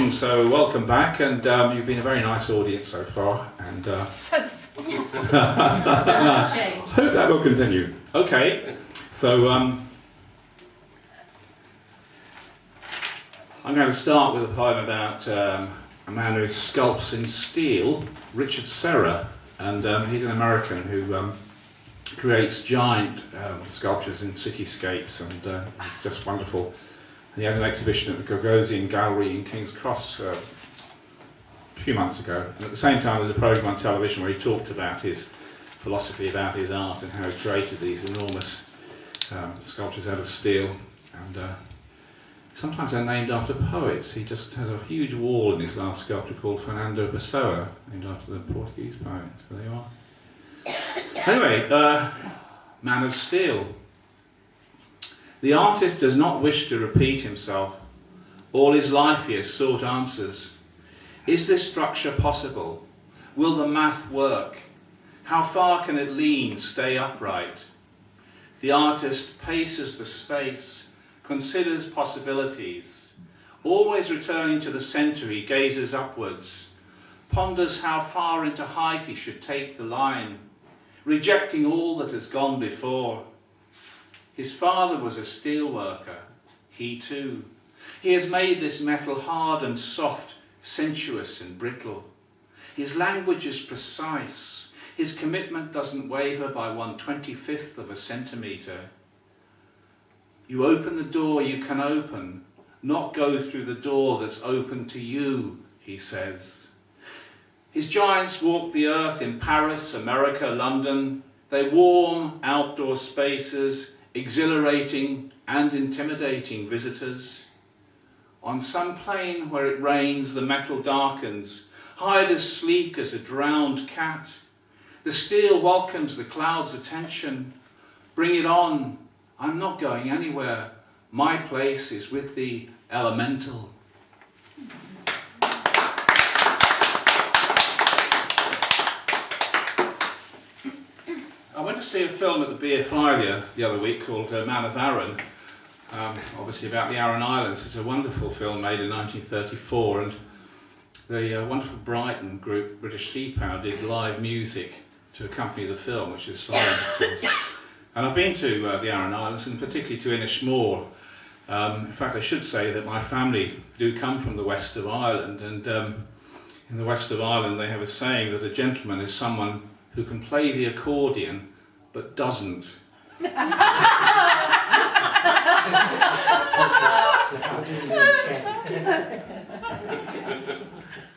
morning, so welcome back, and you've been a very nice audience so far, and So hope that will continue. Okay, so I'm going to start with a poem about a man who sculpts in steel, Richard Serra, and he's an American who creates giant sculptures in cityscapes, and he's just wonderful. And he had an exhibition at the Gagosian Gallery in King's Cross a few months ago. And at the same time, there's a programme on television where he talked about his philosophy about his art and how he created these enormous sculptures out of steel. And sometimes they're named after poets. He just has a huge wall in his last sculpture called Fernando Pessoa, named after the Portuguese poet. So there you are. Anyway, Man of Steel. The artist does not wish to repeat himself. All his life he has sought answers. Is this structure possible? Will the math work? How far can it lean, stay upright? The artist paces the space, considers possibilities. Always returning to the centre, he gazes upwards, ponders how far into height he should take the line, rejecting all that has gone before. His father was a steel worker, he too. He has made this metal hard and soft, sensuous and brittle. His language is precise. His commitment doesn't waver by 1/25th of a centimetre. You open the door you can open, not go through the door that's open to you, he says. His giants walk the earth in Paris, America, London. They warm outdoor spaces, exhilarating and intimidating visitors. On some plain where it rains, the metal darkens, hide as sleek as a drowned cat. The steel welcomes the cloud's attention. Bring it on, I'm not going anywhere. My place is with the elemental. I went to see a film at the BFI the other week called Man of Aran, obviously about the Aran Islands. It's a wonderful film made in 1934, and the wonderful Brighton group, British Sea Power, did live music to accompany the film, which is silent, of course. And I've been to the Aran Islands, and particularly to Inishmore. In fact, I should say that my family do come from the west of Ireland, and in the west of Ireland they have a saying that a gentleman is someone who can play the accordion but doesn't.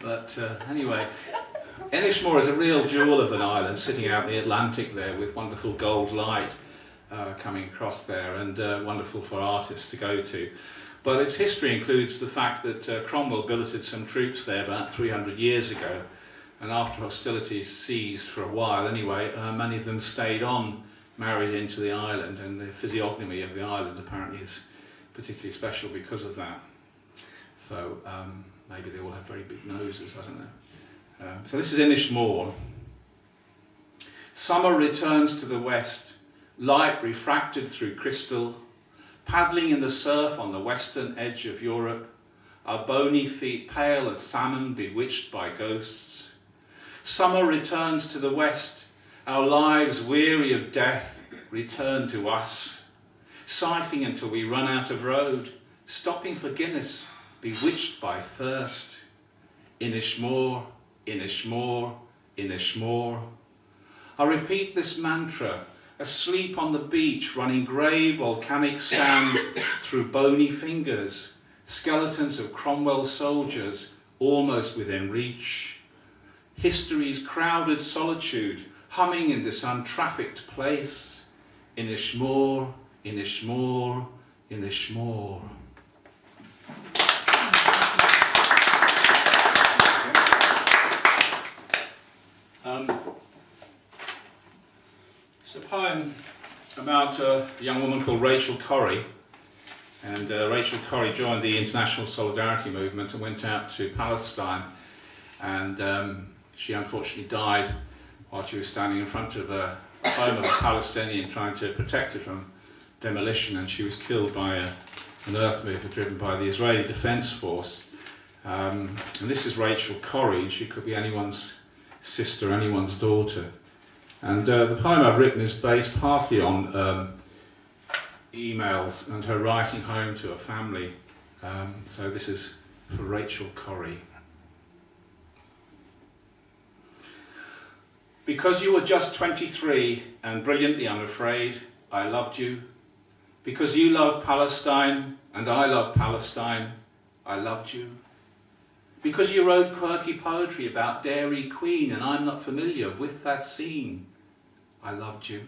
But anyway, Inishmore is a real jewel of an island, sitting out in the Atlantic there with wonderful gold light coming across there, and wonderful for artists to go to. But its history includes the fact that Cromwell billeted some troops there about 300 years ago, and after hostilities ceased for a while anyway, many of them stayed on, married into the island, and the physiognomy of the island apparently is particularly special because of that. So maybe they all have very big noses, I don't know. So this is Inishmore. Summer returns to the west, light refracted through crystal, paddling in the surf on the western edge of Europe, our bony feet pale as salmon bewitched by ghosts. Summer returns to the west, our lives weary of death return to us, cycling until we run out of road, stopping for Guinness, bewitched by thirst. Inishmore, Inishmore, Inishmore. I repeat this mantra, asleep on the beach, running grey volcanic sand through bony fingers, skeletons of Cromwell soldiers almost within reach. History's crowded solitude, humming in this untrafficked place. Inishmore, Inishmore, Inishmore. It's a poem about a young woman called Rachel Corrie. And Rachel Corrie joined the International Solidarity Movement and went out to Palestine. And she unfortunately died while she was standing in front of a home of a Palestinian trying to protect it from demolition, and she was killed by an earth mover driven by the Israeli Defence Force. And this is Rachel Corrie. She could be anyone's sister, anyone's daughter. And the poem I've written is based partly on emails and her writing home to her family. So this is for Rachel Corrie. Because you were just 23 and brilliantly unafraid, I loved you. Because you loved Palestine and I loved Palestine, I loved you. Because you wrote quirky poetry about Dairy Queen and I'm not familiar with that scene, I loved you.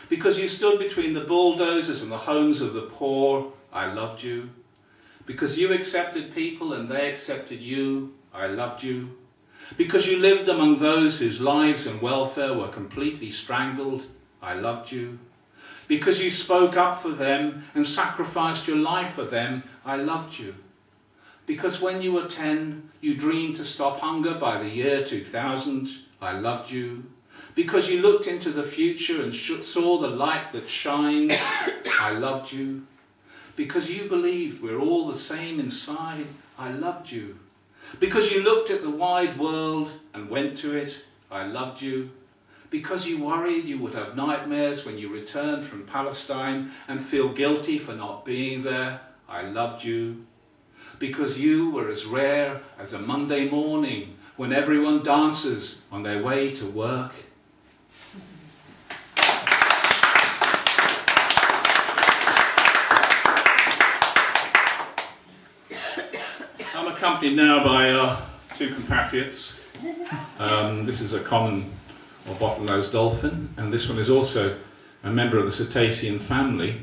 Because you stood between the bulldozers and the homes of the poor, I loved you. Because you accepted people and they accepted you, I loved you. Because you lived among those whose lives and welfare were completely strangled, I loved you. Because you spoke up for them and sacrificed your life for them, I loved you. Because when you were 10, you dreamed to stop hunger by the year 2000, I loved you. Because you looked into the future and saw the light that shines, I loved you. Because you believed we're all the same inside, I loved you. Because you looked at the wide world and went to it, I loved you. Because you worried you would have nightmares when you returned from Palestine and feel guilty for not being there, I loved you. Because you were as rare as a Monday morning when everyone dances on their way to work. I'm accompanied now by two compatriots. This is a common or bottlenose dolphin, and this one is also a member of the cetacean family.